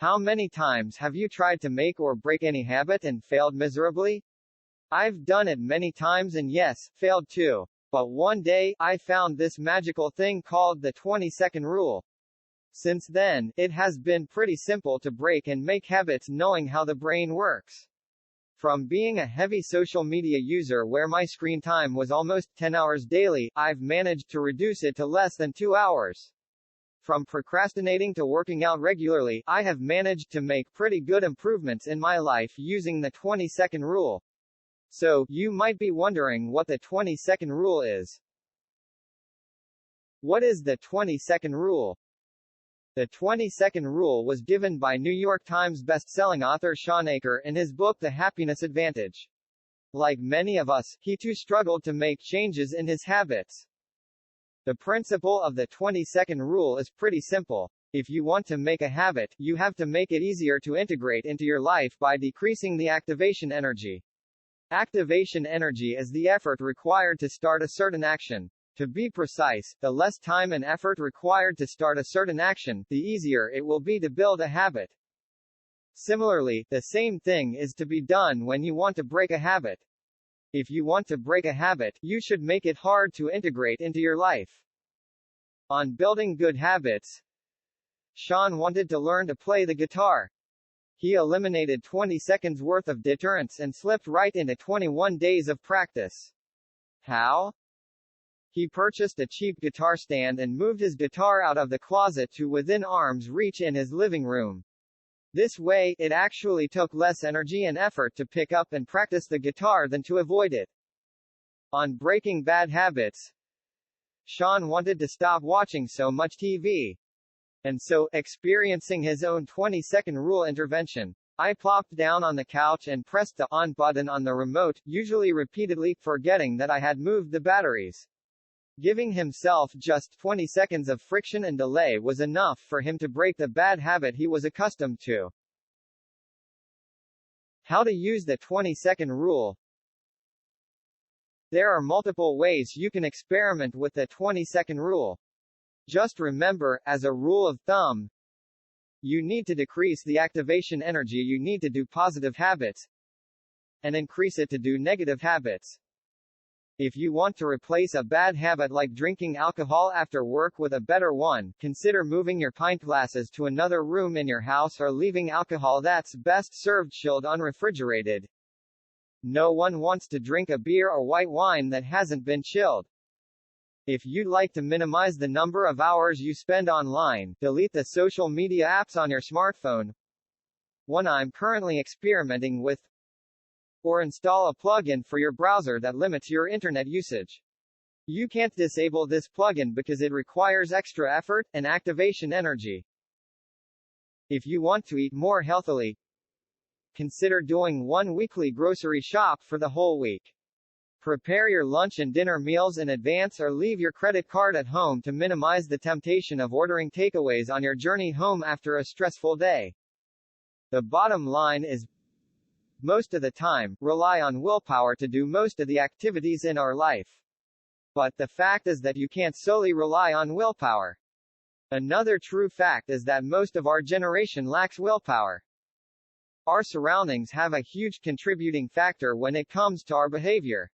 How many times have you tried to make or break any habit and failed miserably? I've done it many times and yes, failed too. But one day, I found this magical thing called the 20-second rule. Since then, it has been pretty simple to break and make habits knowing how the brain works. From being a heavy social media user where my screen time was almost 10 hours daily, I've managed to reduce it to less than 2 hours. From procrastinating to working out regularly, I have managed to make pretty good improvements in my life using the 20-second rule. So, you might be wondering what the 20-second rule is. What is the 20-second rule? The 20-second rule was given by New York Times best-selling author Shawn Achor in his book The Happiness Advantage. Like many of us, he too struggled to make changes in his habits. The principle of the 20-second rule is pretty simple. If you want to make a habit, you have to make it easier to integrate into your life by decreasing the activation energy. Activation energy is the effort required to start a certain action. To be precise, the less time and effort required to start a certain action, the easier it will be to build a habit. Similarly, the same thing is to be done when you want to break a habit. If you want to break a habit, you should make it hard to integrate into your life. On building good habits, Shawn wanted to learn to play the guitar. He eliminated 20 seconds worth of deterrence and slipped right into 21 days of practice. How? He purchased a cheap guitar stand and moved his guitar out of the closet to within arm's reach in his living room. This way, it actually took less energy and effort to pick up and practice the guitar than to avoid it. On breaking bad habits, Shawn wanted to stop watching so much TV. And so, experiencing his own 20-second rule intervention, I plopped down on the couch and pressed the on button on the remote, usually repeatedly, forgetting that I had moved the batteries. Giving himself just 20 seconds of friction and delay was enough for him to break the bad habit he was accustomed to. How to use the 20-second rule? There are multiple ways you can experiment with the 20-second rule. Just remember, as a rule of thumb, you need to decrease the activation energy you need to do positive habits, and increase it to do negative habits. If you want to replace a bad habit like drinking alcohol after work with a better one, consider moving your pint glasses to another room in your house or leaving alcohol that's best served chilled unrefrigerated. No one wants to drink a beer or white wine that hasn't been chilled. If you'd like to minimize the number of hours you spend online, delete the social media apps on your smartphone, one I'm currently experimenting with, or install a plugin for your browser that limits your internet usage. You can't disable this plugin because it requires extra effort and activation energy. If you want to eat more healthily, consider doing one weekly grocery shop for the whole week. Prepare your lunch and dinner meals in advance or leave your credit card at home to minimize the temptation of ordering takeaways on your journey home after a stressful day. The bottom line is, most of the time, rely on willpower to do most of the activities in our life. But the fact is that you can't solely rely on willpower. Another true fact is that most of our generation lacks willpower. Our surroundings have a huge contributing factor when it comes to our behavior.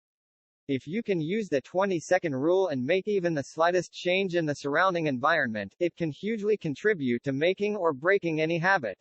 If you can use the 20-second rule and make even the slightest change in the surrounding environment, it can hugely contribute to making or breaking any habit.